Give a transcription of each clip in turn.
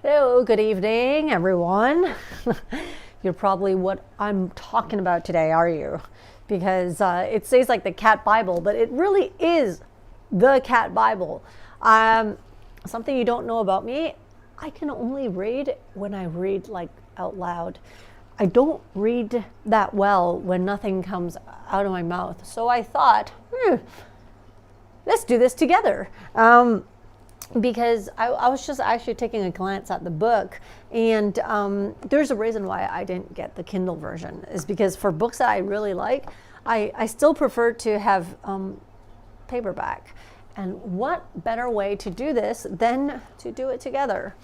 Hello, good evening, everyone. You're probably what I'm talking about today, are you? Because it says like the cat Bible, but it really is the cat Bible. Something you don't know about me, I can only read when I read like out loud. I don't read that well when nothing comes out of my mouth. So I thought, let's do this together. Because I was just actually taking a glance at the book, and there's a reason why I didn't get the Kindle version, is because for books that I really like, I still prefer to have paperback. And what better way to do this than to do it together?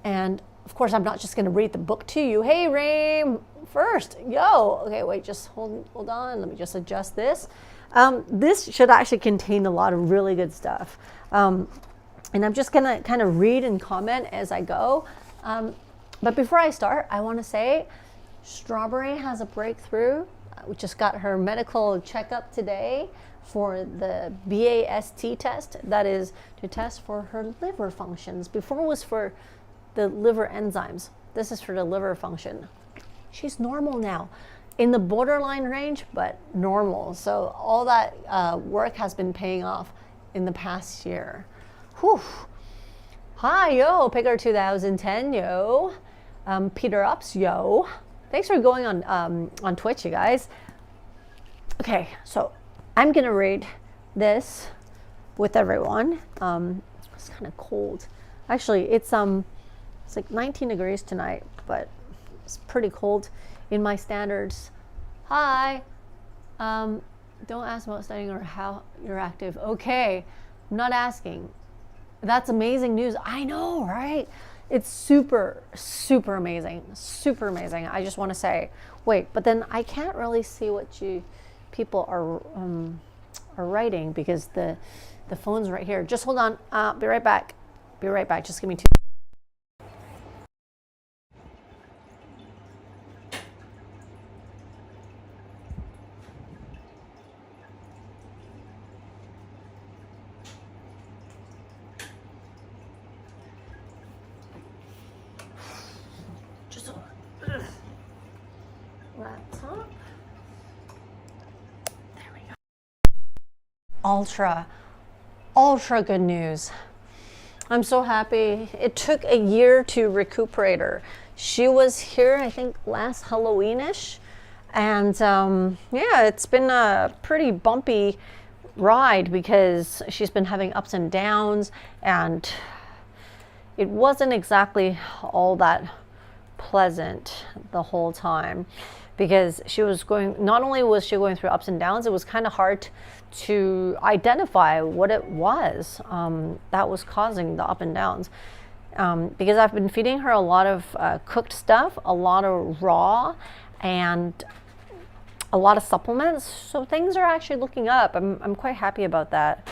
And of course, I'm not just going to read the book to you. Hey, Rain, first, yo. Okay, wait, just hold on. Let me just adjust this. This should actually contain a lot of really good stuff. And I'm just going to kind of read and comment as I go. But before I start, I want to say Strawberry has a breakthrough. We just got her medical checkup today for the BAST test. That is to test for her liver functions. Before it was for the liver enzymes. This is for the liver function. She's normal now. In the borderline range, but normal. So all that work has been paying off in the past year. Whew. Hi, yo, Picker 2010, yo. Peter Ups, yo. Thanks for going on Twitch, you guys. Okay, so I'm gonna read this with everyone. It's kind of cold. Actually, it's like 19 degrees tonight, but it's pretty cold in my standards. Hi. Don't ask about studying or how you're active. Okay, I'm not asking. That's amazing news. I know, right? It's super, super amazing. Super amazing. I just want to say, wait, but then I can't really see what people are writing because the phone's right here. Just hold on. Be right back. Be right back. Just give me 2. Laptop. There we go. Ultra good news. I'm so happy. It took a year to recuperate her. She was here, I think, last Halloween-ish. And yeah, it's been a pretty bumpy ride because she's been having ups and downs, and it wasn't exactly all that pleasant the whole time, because she was going, not only was she going through ups and downs, it was kind of hard to identify what it was that was causing the up and downs, because I've been feeding her a lot of cooked stuff, a lot of raw, and a lot of supplements, so things are actually looking up. I'm quite happy about that.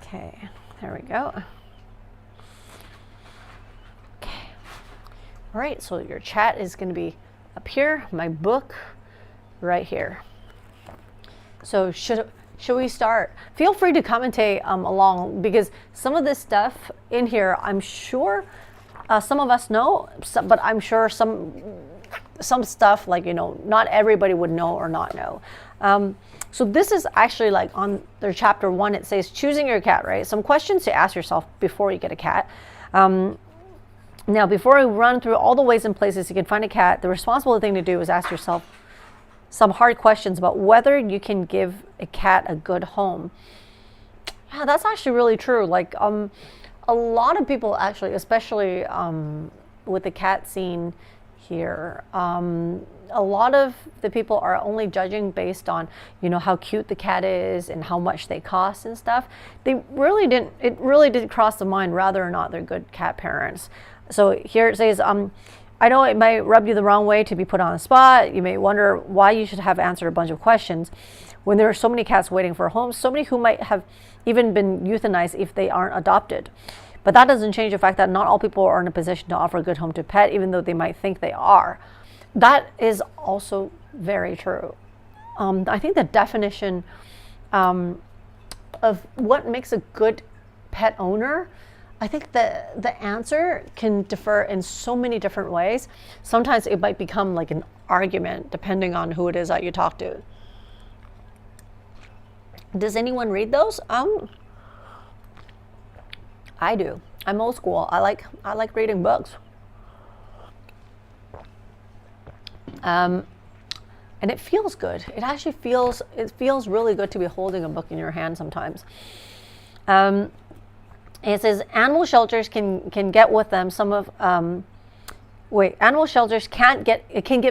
Okay, there we go. All right, so your chat is going to be up here, my book right here. So should we start? Feel free to commentate along, because some of this stuff in here, I'm sure some of us know, but I'm sure some stuff, like, you know, not everybody would know or not know. So this is actually like on their chapter 1, it says choosing your cat, right? Some questions to ask yourself before you get a cat. Now, before we run through all the ways and places you can find a cat, the responsible thing to do is ask yourself some hard questions about whether you can give a cat a good home. Yeah, that's actually really true. Like, a lot of people actually, especially with the cat scene here, a lot of the people are only judging based on, you know, how cute the cat is and how much they cost and stuff. It really didn't cross the mind whether or not they're good cat parents. So here it says, I know it might rub you the wrong way to be put on the spot. You may wonder why you should have answered a bunch of questions when there are so many cats waiting for a home, so many who might have even been euthanized if they aren't adopted. But that doesn't change the fact that not all people are in a position to offer a good home to a pet, even though they might think they are. That is also very true. I think the definition of what makes a good pet owner I think the answer can differ in so many different ways. Sometimes it might become like an argument depending on who it is that you talk to. Does anyone read those? I do. I'm old school. I like reading books. And it feels good. It actually feels really good to be holding a book in your hand sometimes. It says animal shelters can get with them some of animal shelters can get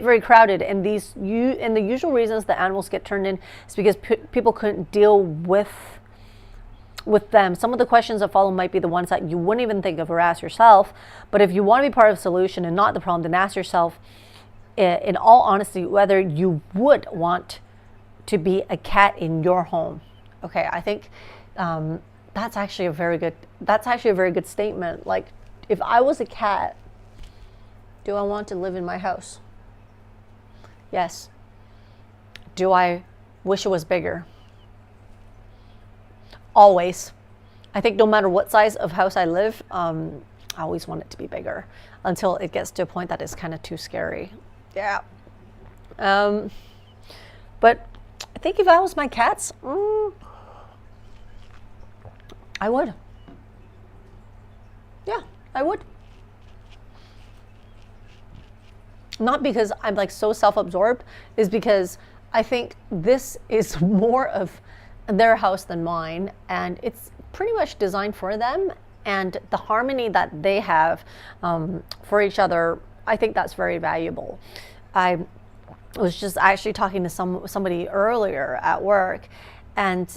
very crowded, and the usual reasons that animals get turned in is because people couldn't deal with them. Some of the questions that follow might be the ones that you wouldn't even think of or ask yourself, but if you want to be part of the solution and not the problem, then ask yourself, in all honesty, whether you would want to be a cat in your home. Okay, I think that's actually a very good statement. Like, if I was a cat, do I want to live in my house? Yes. Do I wish it was bigger? Always. I think no matter what size of house I live, I always want it to be bigger until it gets to a point that is kind of too scary. Yeah. But I think if I was my cats, I would. Yeah, I would. Not because I'm like so self-absorbed, is because I think this is more of their house than mine, and it's pretty much designed for them, and the harmony that they have for each other, I think that's very valuable. I was just actually talking to somebody earlier at work, and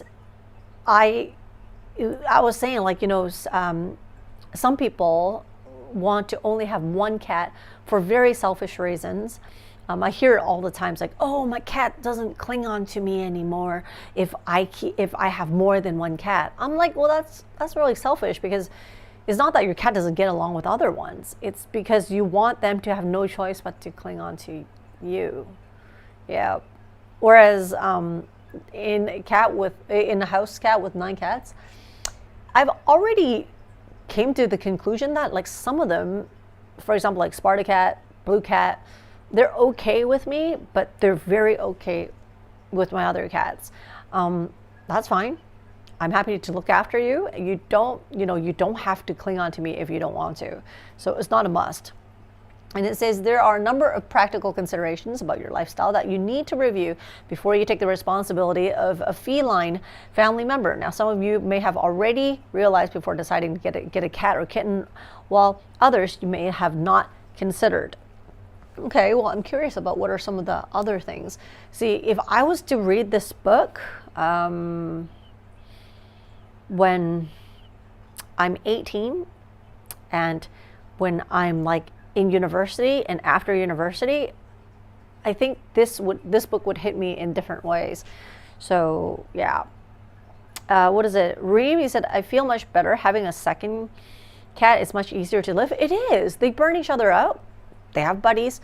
I was saying, like, some people want to only have one cat for very selfish reasons. I hear it all the time. It's like, oh, my cat doesn't cling on to me anymore if I have more than one cat. I'm like, well, that's really selfish, because it's not that your cat doesn't get along with other ones. It's because you want them to have no choice but to cling on to you. Yeah. Whereas in a house cat with 9 cats, I've already came to the conclusion that, like, some of them, for example, like Sparta cat, Blue cat, they're okay with me, but they're very okay with my other cats. That's fine. I'm happy to look after you. You don't have to cling on to me if you don't want to. So it's not a must. And it says there are a number of practical considerations about your lifestyle that you need to review before you take the responsibility of a feline family member. Now, some of you may have already realized before deciding to get a cat or kitten, while others you may have not considered. Okay, well, I'm curious about what are some of the other things. See, if I was to read this book when I'm 18 and when I'm like in university and after university, I think this book would hit me in different ways. So yeah. What is it? Reem, he said, I feel much better having a second cat. It's much easier to live. It is. They burn each other out. They have buddies.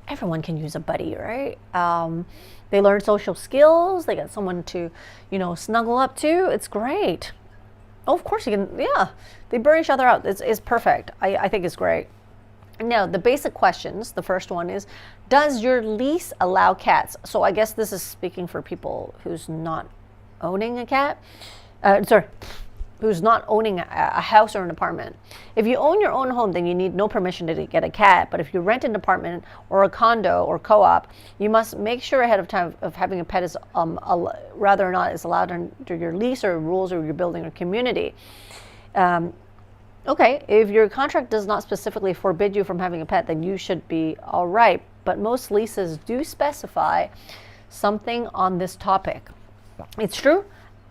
Everyone can use a buddy, right? They learn social skills. They get someone to, snuggle up to. It's great. Oh, of course you can. Yeah, they burn each other out. It's perfect. I think it's great. Now, the basic questions. The first one is, does your lease allow cats? So I guess this is speaking for people who's not owning a cat. Who's not owning a house or an apartment. If you own your own home, then you need no permission to get a cat. But if you rent an apartment or a condo or co-op, you must make sure ahead of time of having a pet is whether or not it's allowed under your lease or rules or your building or community. Okay, if your contract does not specifically forbid you from having a pet, then you should be all right. But most leases do specify something on this topic. It's true.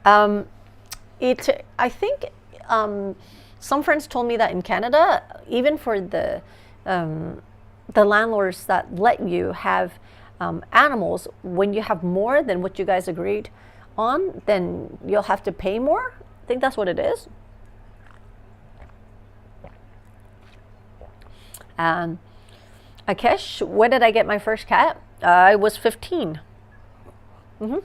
I think some friends told me that in Canada, even for the landlords that let you have animals, when you have more than what you guys agreed on, then you'll have to pay more. I think that's what it is. Akesh, when did I get my first cat? I was 15. I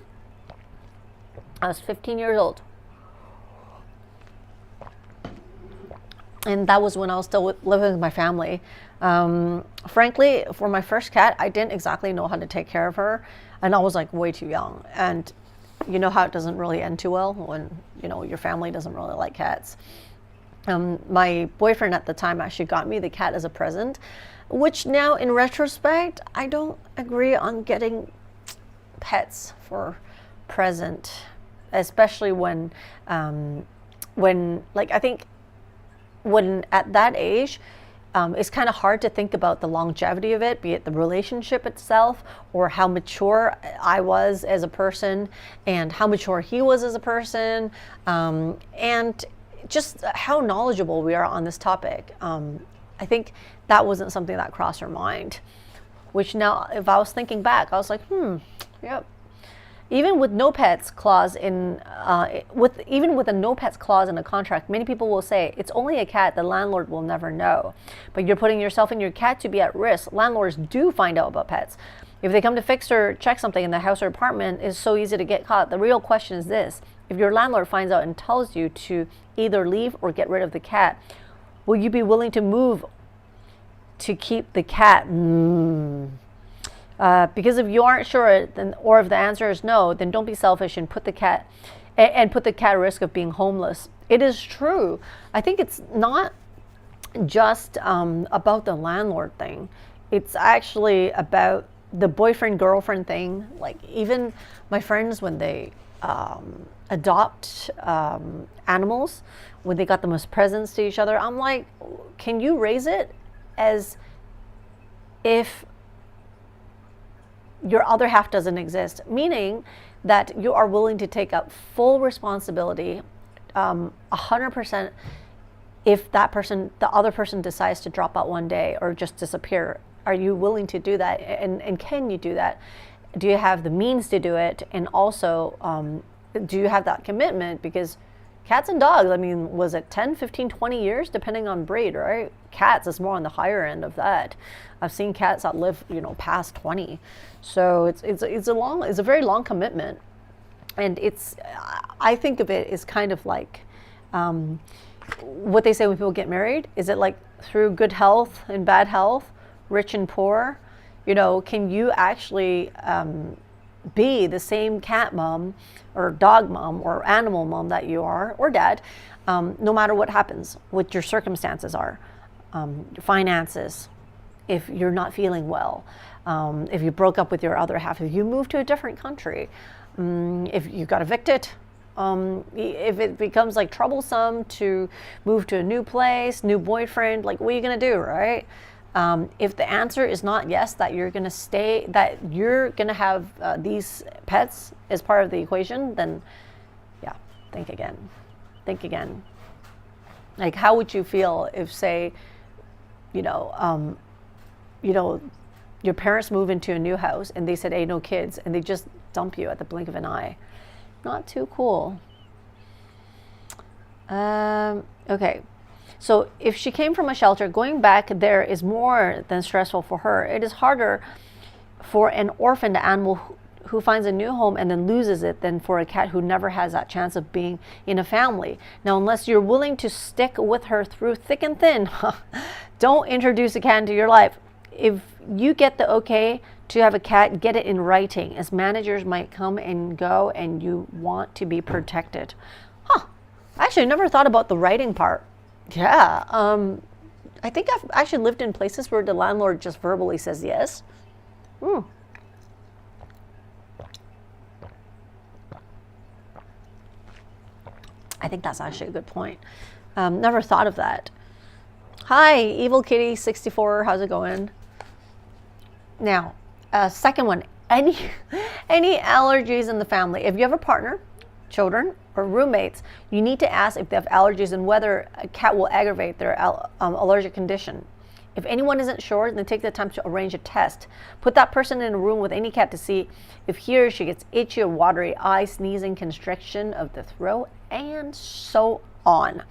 was 15 years old. And that was when I was still living with my family. Frankly, for my first cat, I didn't exactly know how to take care of her, and I was like way too young. And you know how it doesn't really end too well when, you know, your family doesn't really like cats. My boyfriend at the time actually got me the cat as a present, which now in retrospect, I don't agree on getting pets for present, especially when like, I think when at that age, it's kind of hard to think about the longevity of it, be it the relationship itself or how mature I was as a person and how mature he was as a person, and just how knowledgeable we are on this topic. I think that wasn't something that crossed our mind, which now, if I was thinking back, I was like, yep. Even with no pets clause in, even with a no pets clause in a contract, many people will say it's only a cat. The landlord will never know, but you're putting yourself and your cat to be at risk. Landlords do find out about pets. If they come to fix or check something in the house or apartment, it's so easy to get caught. The real question is this: if your landlord finds out and tells you to either leave or get rid of the cat, will you be willing to move to keep the cat? Because if you aren't sure, then, or if the answer is no, then don't be selfish and put the cat at risk of being homeless. It is true. I think it's not just about the landlord thing. It's actually about the boyfriend girlfriend thing. Like, even my friends, when they adopt animals, when they got them as presents to each other, I'm like, can you raise it as if your other half doesn't exist, meaning that you are willing to take up full responsibility, 100%, if that person, the other person, decides to drop out one day or just disappear. Are you willing to do that? And can you do that? Do you have the means to do it? And also, do you have that commitment? Because cats and dogs, I mean, was it 10, 15, 20 years, depending on breed, right? Cats is more on the higher end of that. I've seen cats that live, you know, past 20. So it's a very long commitment. And I think of it as kind of like what they say when people get married. Is it like through good health and bad health, rich and poor? You know, can you actually be the same cat mom or dog mom or animal mom that you are, or dad, no matter what happens, what your circumstances are, your finances, if you're not feeling well, if you broke up with your other half, if you moved to a different country, if you got evicted, if it becomes like troublesome to move to a new place, new boyfriend, like what are you gonna do, right? If the answer is not yes, that you're gonna stay, that you're gonna have these pets as part of the equation, then yeah, think again. Think again. Like, how would you feel if, say, you know, your parents move into a new house and they said, hey, no kids, and they just dump you at the blink of an eye? Not too cool. Okay. So if she came from a shelter, going back there is more than stressful for her. It is harder for an orphaned animal who finds a new home and then loses it than for a cat who never has that chance of being in a family. Now, unless you're willing to stick with her through thick and thin, don't introduce a cat into your life. If you get the okay to have a cat, get it in writing, as managers might come and go and you want to be protected. Actually, I never thought about the writing part. Yeah, I think I've actually lived in places where the landlord just verbally says yes. I think that's actually a good point. Never thought of that. Hi, Evil Kitty 64, how's it going? Now, second one, any allergies in the family. If you have a partner, children, or roommates, you need to ask if they have allergies and whether a cat will aggravate their allergic condition. If anyone isn't sure, then take the time to arrange a test. Put that person in a room with any cat to see if he or she gets itchy or watery eyes, sneezing, constriction of the throat, and so on.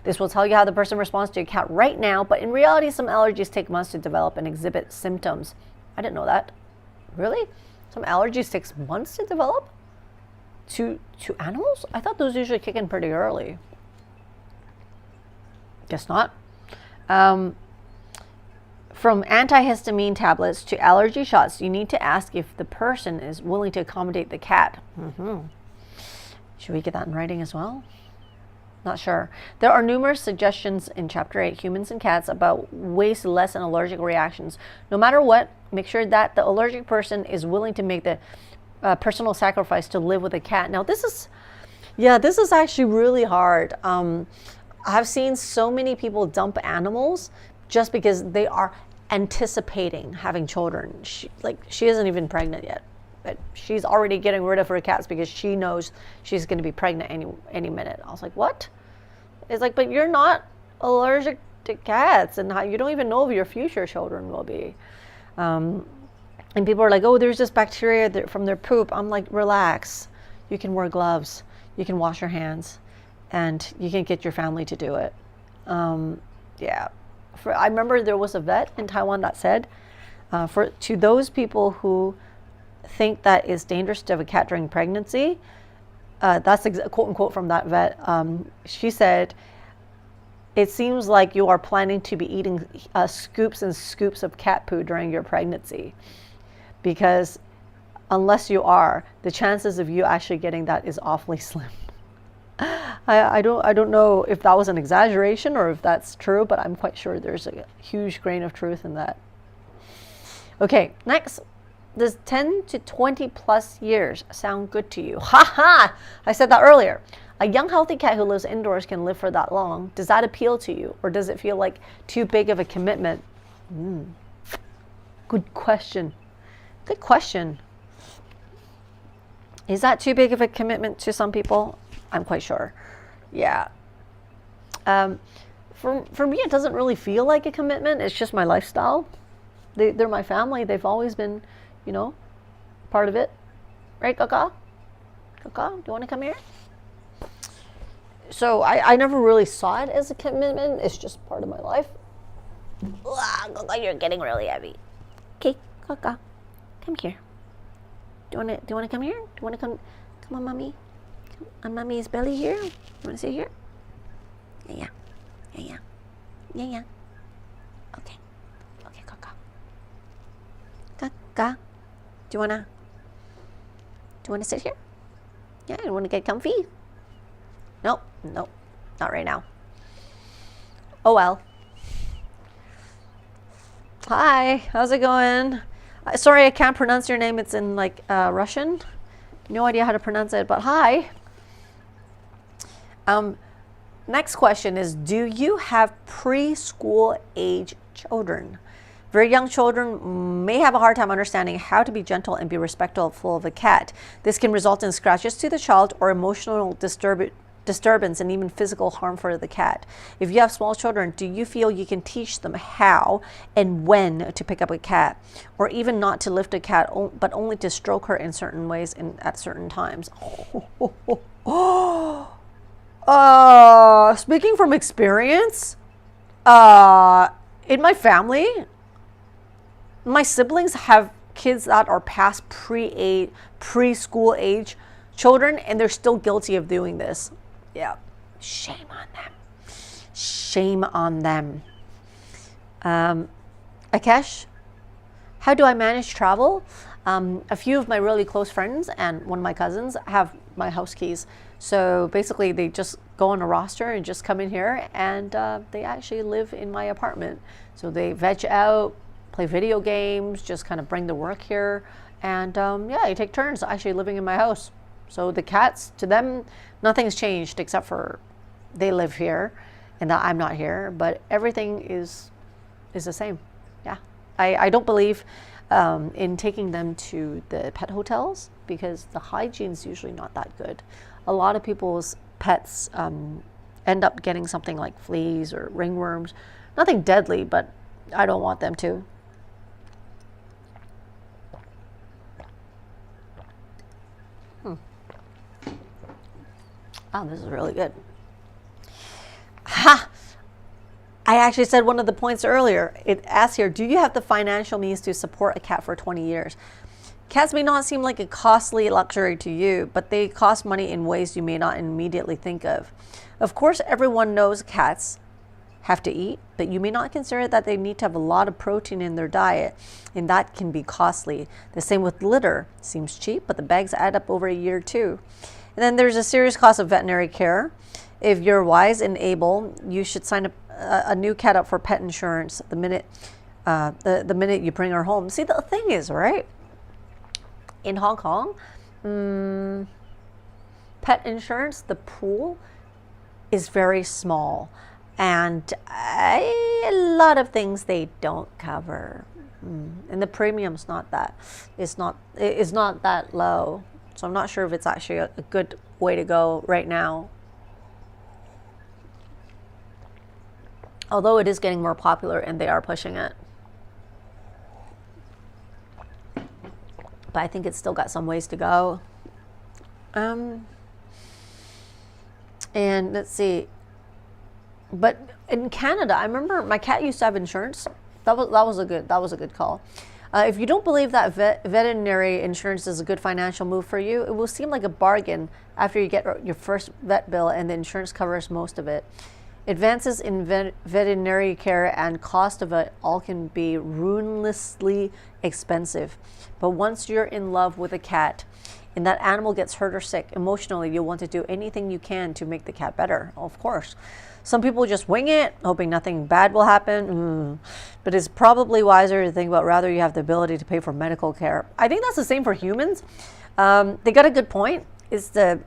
This will tell you how the person responds to your cat right now, but in reality, some allergies take months to develop and exhibit symptoms. I didn't know that. Really? Some allergies takes months to develop? To animals? I thought those usually kick in pretty early. Guess not. From antihistamine tablets to allergy shots, you need to ask if the person is willing to accommodate the cat. Should we get that in writing as well? Not sure. There are numerous suggestions in Chapter 8, Humans and Cats, about ways to lessen allergic reactions. No matter what, make sure that the allergic person is willing to make the personal sacrifice to live with a cat. Now, this is actually really hard. I've seen so many people dump animals just because they are anticipating having children. She isn't even pregnant yet, but she's already getting rid of her cats because she knows she's going to be pregnant any minute. I was like, what? It's like, but you're not allergic to cats, and you don't even know if your future children will be. And people are like, oh, there's this bacteria from their poop. I'm like, relax. You can wear gloves. You can wash your hands, and you can get your family to do it. Yeah. I remember there was a vet in Taiwan that said, to those people who think that it's dangerous to have a cat during pregnancy, that's a quote unquote from that vet. She said, it seems like you are planning to be eating scoops and scoops of cat poo during your pregnancy, because unless you are, the chances of you actually getting that is awfully slim. I don't know if that was an exaggeration or if that's true, but I'm quite sure there's a huge grain of truth in that. Okay, next. Does 10 to 20 plus years sound good to you? Ha! I said that earlier. A young healthy cat who lives indoors can live for that long. Does that appeal to you, or does it feel like too big of a commitment? Good question. Good question. Is that too big of a commitment to some people? I'm quite sure. Yeah. For me, it doesn't really feel like a commitment. It's just my lifestyle. They're my family. They've always been, part of it. Right, Kaka? Kaka, do you want to come here? So I never really saw it as a commitment. It's just part of my life. Kaka, you're getting really heavy. Okay, Kaka, come here. Do you want to come here? Do you want to come on, mommy? Come on mommy's belly here. You want to sit here? Yeah. Okay, Kaka. Kaka, do you wanna sit here? Yeah, you wanna get comfy? Nope, not right now. Oh well. Hi, how's it going? Sorry, I can't pronounce your name. It's in Russian. No idea how to pronounce it, but hi. Next question is, do you have preschool age children? Very young children may have a hard time understanding how to be gentle and be respectful of a cat. This can result in scratches to the child or emotional disturbance and even physical harm for the cat. If you have small children, do you feel you can teach them how and when to pick up a cat, or even not to lift a cat, but only to stroke her in certain ways and at certain times? Speaking from experience, in my family, my siblings have kids that are past preschool age children, and they're still guilty of doing this. Yeah, shame on them. Shame on them. Akesh, how do I manage travel? A few of my really close friends and one of my cousins have my house keys. So basically they just go on a roster and just come in here, and they actually live in my apartment. So they veg out, play video games, just kind of bring the work here. And yeah, you take turns actually living in my house. So the cats, to them, nothing's changed except for they live here and that I'm not here, but everything is the same. Yeah, I don't believe in taking them to the pet hotels because the hygiene's usually not that good. A lot of people's pets end up getting something like fleas or ringworms. Nothing deadly, but I don't want them to. Oh, this is really good. Ha! I actually said one of the points earlier. It asks here, do you have the financial means to support a cat for 20 years? Cats may not seem like a costly luxury to you, but they cost money in ways you may not immediately think of. Of course, everyone knows cats have to eat, but you may not consider that they need to have a lot of protein in their diet, and that can be costly. The same with litter. Seems cheap, but the bags add up over a year too. And then there's a serious cost of veterinary care. If you're wise and able, you should sign a new cat up for pet insurance the minute the minute you bring her home. See, the thing is, right, in Hong Kong, pet insurance, the pool is very small, and a lot of things they don't cover, and the premium's not that, it's not that low. So I'm not sure if it's actually a good way to go right now. Although it is getting more popular and they are pushing it. But I think it's still got some ways to go. And let's see. But in Canada, I remember my cat used to have insurance. That was a good call. If you don't believe that veterinary insurance is a good financial move for you, it will seem like a bargain after you get your first vet bill and the insurance covers most of it. Advances in veterinary care and cost of it all can be ruinously expensive. But once you're in love with a cat and that animal gets hurt or sick, emotionally, you'll want to do anything you can to make the cat better, of course. Some people just wing it, hoping nothing bad will happen. But it's probably wiser to think about rather you have the ability to pay for medical care. I think that's the same for humans. They got a good point. It's the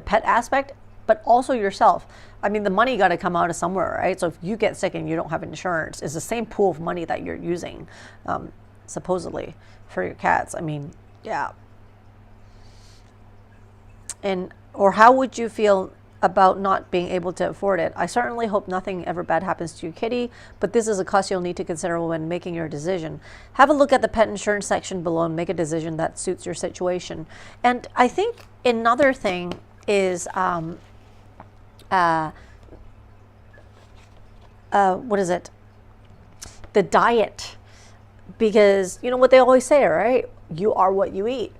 pet aspect, but also yourself. I mean, the money got to come out of somewhere, right? So if you get sick and you don't have insurance, it's the same pool of money that you're using, supposedly, for your cats. I mean, yeah. Or how would you feel about not being able to afford it? I certainly hope nothing ever bad happens to your kitty, but this is a cost you'll need to consider when making your decision. Have a look at the pet insurance section below and make a decision that suits your situation. And I think another thing is, what is it? The diet. Because, you know what they always say, right? You are what you eat.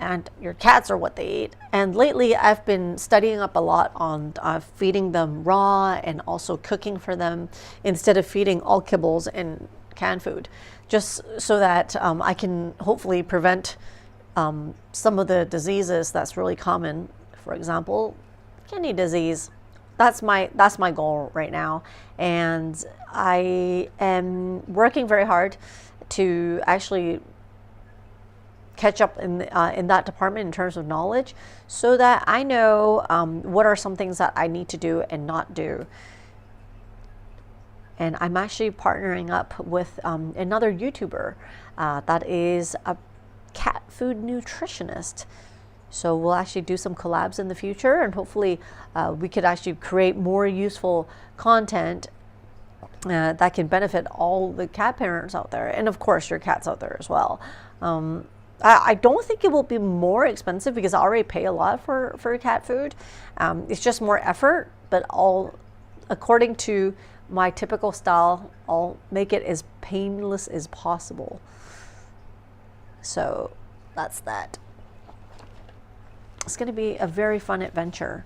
And your cats are what they eat. And lately I've been studying up a lot on feeding them raw and also cooking for them instead of feeding all kibbles and canned food, just so that I can hopefully prevent some of the diseases that's really common. For example, kidney disease. That's my goal right now. And I am working very hard to actually catch up in that department in terms of knowledge, so that I know what are some things that I need to do and not do. And I'm actually partnering up with another YouTuber that is a cat food nutritionist. So we'll actually do some collabs in the future, and hopefully we could actually create more useful content that can benefit all the cat parents out there, and of course your cats out there as well. I don't think it will be more expensive because I already pay a lot for cat food. It's just more effort, but according to my typical style, I'll make it as painless as possible. So that's that. It's going to be a very fun adventure.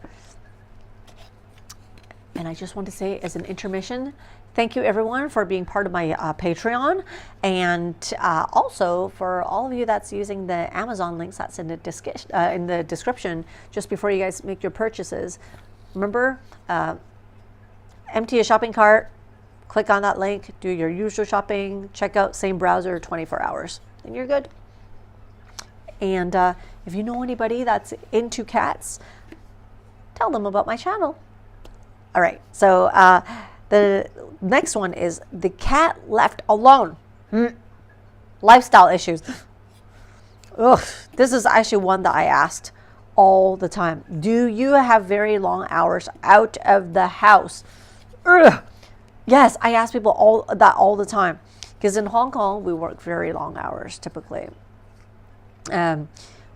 And I just want to say, as an intermission, thank you everyone for being part of my Patreon, and also for all of you that's using the Amazon links that's in the description just before you guys make your purchases. Remember, empty a shopping cart, click on that link, do your usual shopping, check out same browser 24 hours, and you're good. And if you know anybody that's into cats, tell them about my channel. All right, so the next one is the cat left alone. Lifestyle issues. Ugh, this is actually one that I asked all the time. Do you have very long hours out of the house? Ugh. Yes, I ask people all the time, because in Hong Kong we work very long hours typically.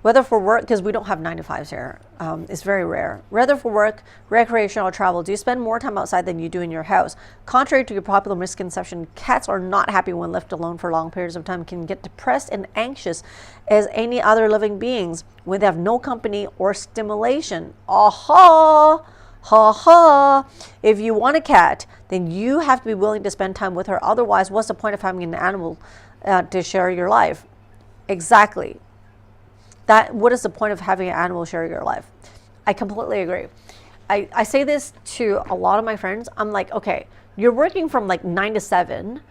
Whether for work, because we don't have 9 to 5s here, it's very rare. Whether for work, recreation, or travel, do you spend more time outside than you do in your house? Contrary to your popular misconception, cats are not happy when left alone for long periods of time, can get depressed and anxious as any other living beings when they have no company or stimulation. Aha! Ha ha. If you want a cat, then you have to be willing to spend time with her. Otherwise, what's the point of having an animal to share your life? Exactly. What is the point of having an animal share your life? I completely agree. I say this to a lot of my friends. I'm like, okay, you're working from like 9 to 7,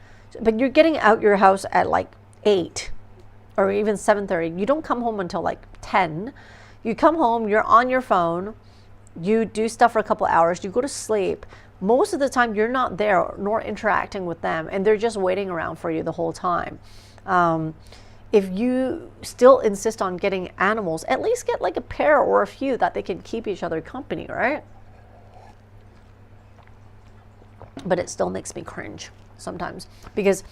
but you're getting out your house at like 8 or even 7:30. You don't come home until like 10. You come home, you're on your phone, you do stuff for a couple hours, you go to sleep. Most of the time you're not there nor interacting with them, and they're just waiting around for you the whole time. If you still insist on getting animals, at least get like a pair or a few that they can keep each other company, right? But it still makes me cringe sometimes because,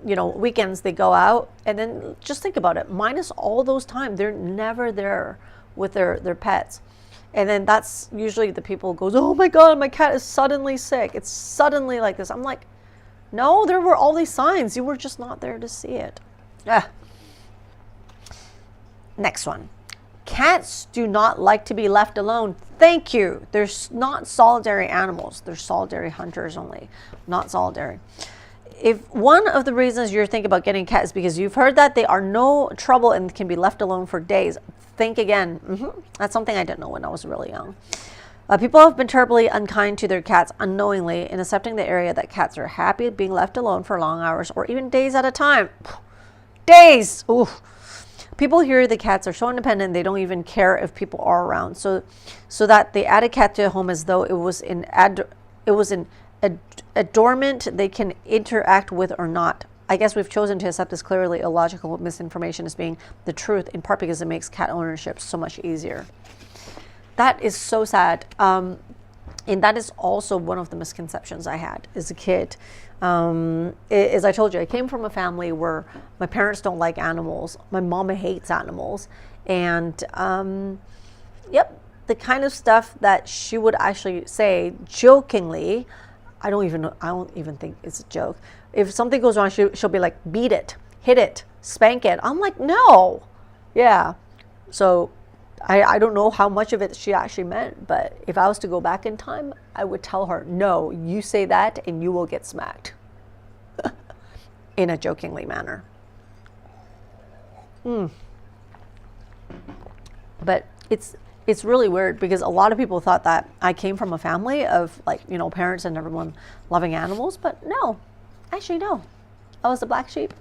weekends they go out, and then just think about it, minus all those time, they're never there with their pets. And then that's usually the people who goes, oh my God, my cat is suddenly sick. It's suddenly like this. I'm like, no, there were all these signs. You were just not there to see it. Next one. Cats do not like to be left alone. Thank you. They're not solitary animals. They're solitary hunters only, not solitary. If one of the reasons you're thinking about getting a cat is because you've heard that they are no trouble and can be left alone for days, think again. That's something I didn't know when I was really young. People have been terribly unkind to their cats unknowingly in accepting the area that cats are happy being left alone for long hours or even days at a time. Days! Ooh. People hear the cats are so independent they don't even care if people are around. So that they add a cat to a home as though it was a dormant they can interact with or not. I guess we've chosen to accept this clearly illogical misinformation as being the truth, in part because it makes cat ownership so much easier. That is so sad. And that is also one of the misconceptions I had as a kid. As I told you, I came from a family where my parents don't like animals. My mama hates animals. And the kind of stuff that she would actually say jokingly, I don't even think it's a joke. If something goes wrong, she'll be like, beat it, hit it, spank it. I'm like, no. Yeah. So I don't know how much of it she actually meant, but if I was to go back in time, I would tell her, no, you say that and you will get smacked. In a jokingly manner. But it's really weird because a lot of people thought that I came from a family of parents and everyone loving animals, but no, actually no. I was the black sheep.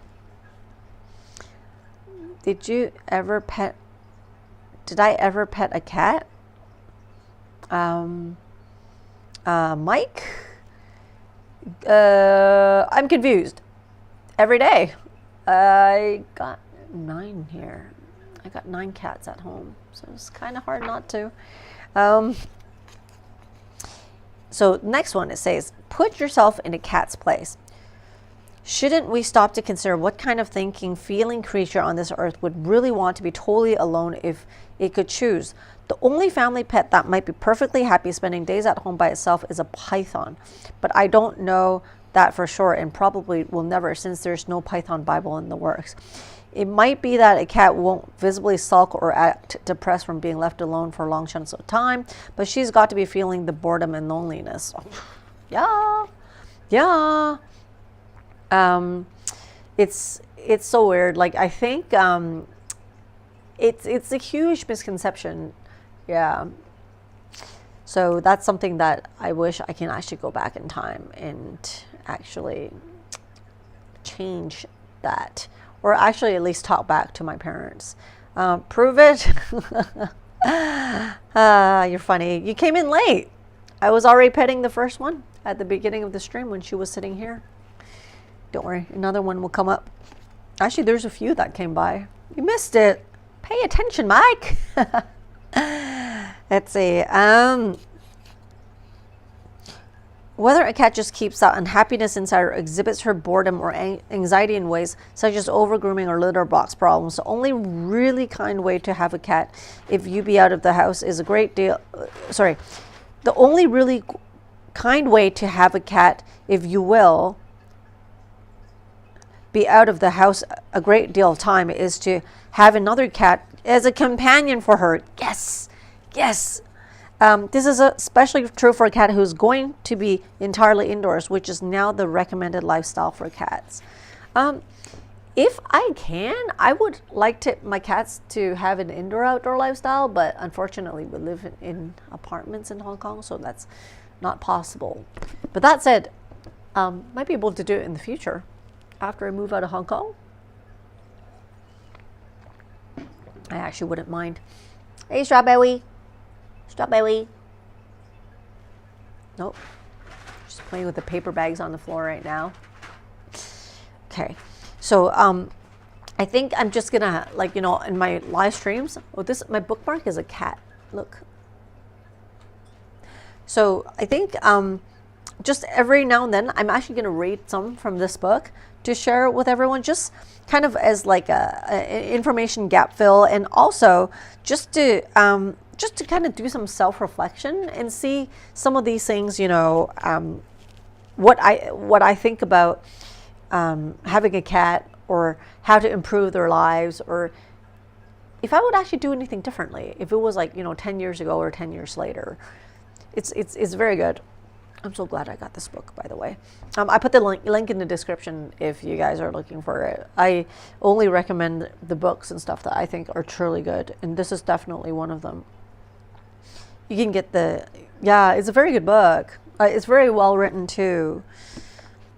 Did I ever pet a cat? Mike? I'm confused. Every day. I got 9 here. I got 9 cats at home, so it's kind of hard not to. So next one, it says, put yourself in a cat's place. Shouldn't we stop to consider what kind of thinking, feeling creature on this earth would really want to be totally alone if it could choose? The only family pet that might be perfectly happy spending days at home by itself is a python. But I don't know that for sure, and probably will never, since there's no Python Bible in the works. It might be that a cat won't visibly sulk or act depressed from being left alone for long chunks of time, but she's got to be feeling the boredom and loneliness. Yeah. It's so weird. Like, I think it's a huge misconception. Yeah. So that's something that I wish I can actually go back in time and actually change that, or actually at least talk back to my parents. Prove it. You're funny. You came in late. I was already petting the first one at the beginning of the stream when she was sitting here. Don't worry, another one will come up. Actually, there's a few that came by. You missed it. Pay attention, Mike. Let's see. Whether a cat just keeps that unhappiness inside or exhibits her boredom or anxiety in ways such as over-grooming or litter box problems, the only really kind way to have a cat if you be out of the house is a great deal. The only really kind way to have a cat, if you will, be out of the house a great deal of time, is to have another cat as a companion for her. Yes. This is especially true for a cat who's going to be entirely indoors, which is now the recommended lifestyle for cats. If I can, I would like my cats to have an indoor-outdoor lifestyle, but unfortunately we live in apartments in Hong Kong, so that's not possible. But that said, might be able to do it in the future after I move out of Hong Kong. I actually wouldn't mind. Hey, Strawberry. Strawberry. Nope. Just playing with the paper bags on the floor right now. Okay. So I think I'm just gonna, like, you know, in my live streams, my bookmark is a cat. Look. So I think just every now and then I'm actually gonna read some from this book to share with everyone, just kind of as like a information gap fill, and also just to kind of do some self-reflection and see some of these things, you know, what I think about having a cat, or how to improve their lives, or if I would actually do anything differently, if it was like, you know, 10 years ago or 10 years later. It's very good. I'm so glad I got this book, by the way. I put the link in the description if you guys are looking for it. I only recommend the books and stuff that I think are truly good, and this is definitely one of them. You can get it's a very good book. It's very well written too.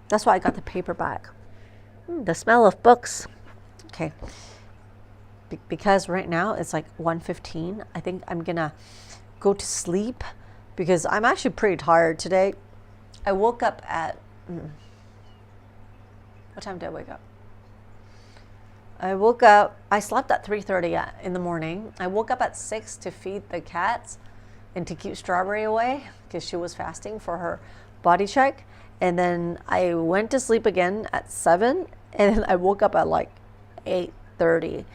That's why I got the paperback. The smell of books. Okay. Because right now it's like 1:15. I think I'm gonna go to sleep because I'm actually pretty tired today. I woke up at what time did I wake up? I slept at 3:30 in the morning. I woke up at 6 to feed the cats and to keep Strawberry away because she was fasting for her body check. And then I went to sleep again at 7, and then I woke up at like 8:30,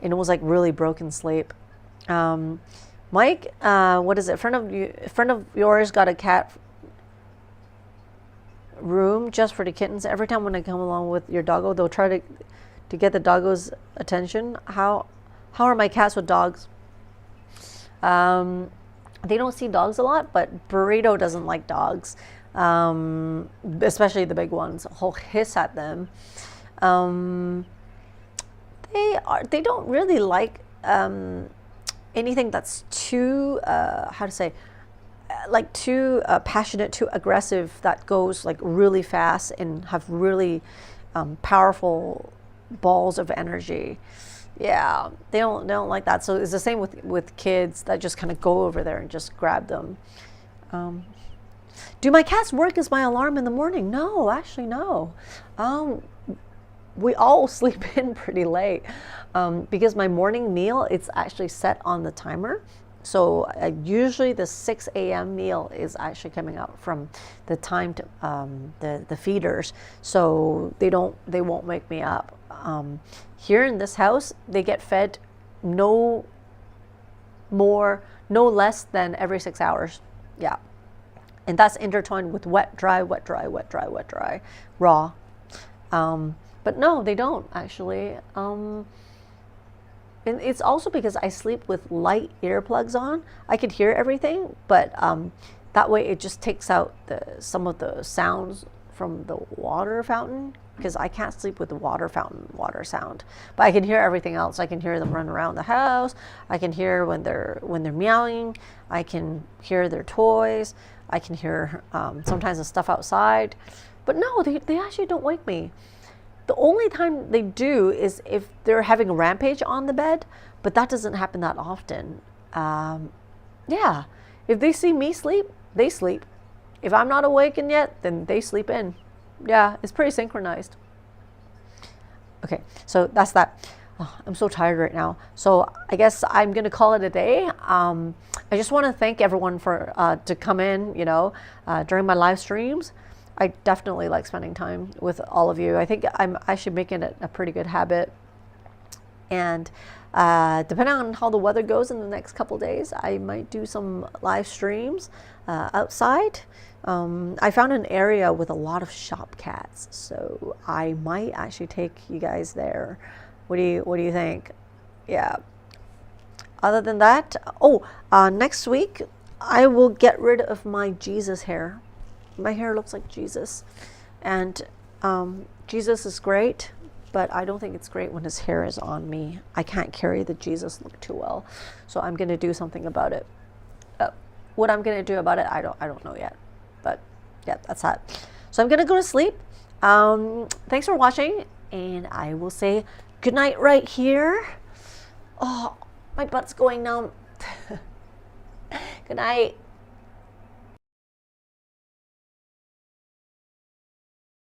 and it was like really broken sleep. Mike, what is it? Friend of yours got a cat room just for the kittens. Every time when I come along with your doggo, they'll try to get the doggo's attention. How are my cats with dogs? They don't see dogs a lot, but Burrito doesn't like dogs. Especially the big ones. He'll hiss at them. They don't really like anything that's too too passionate, too aggressive, that goes like really fast and have really powerful balls of energy. Yeah, they don't like that. So it's the same with kids that just kind of go over there and just grab them. Do my cats work as my alarm in the morning? No, actually no. We all sleep in pretty late because my morning meal, it's actually set on the timer. So usually the 6 a.m. meal is actually coming out from the time to the feeders. So they won't wake me up. Here in this house, they get fed no less than every 6 hours. Yeah. And that's intertwined with wet, dry, wet, dry, wet, dry, wet, dry, raw. But no, they don't actually. And it's also because I sleep with light earplugs on. I could hear everything, but that way it just takes out some of the sounds from the water fountain, because I can't sleep with the water fountain water sound. But I can hear everything else. I can hear them run around the house. I can hear when they're meowing. I can hear their toys. I can hear sometimes the stuff outside. But no, they actually don't wake me. The only time they do is if they're having a rampage on the bed, but that doesn't happen that often. Yeah, if they see me sleep, they sleep. If I'm not awakened yet, then they sleep in. Yeah, it's pretty synchronized. Okay, so that's that. Oh, I'm so tired right now. So I guess I'm gonna call it a day. I just want to thank everyone for to come in, during my live streams. I definitely like spending time with all of you. I think I'm actually making it a pretty good habit. And depending on how the weather goes in the next couple days, I might do some live streams outside. I found an area with a lot of shop cats, so I might actually take you guys there. What do you think? Yeah. Other than that, next week I will get rid of my Jesus hair. My hair looks like Jesus. And Jesus is great, but I don't think it's great when his hair is on me. I can't carry the Jesus look too well. So I'm going to do something about it. What I'm going to do about it, I don't know yet. But yeah, that's that. So I'm going to go to sleep. Thanks for watching, and I will say good night right here. Oh, my butt's going numb. Good night.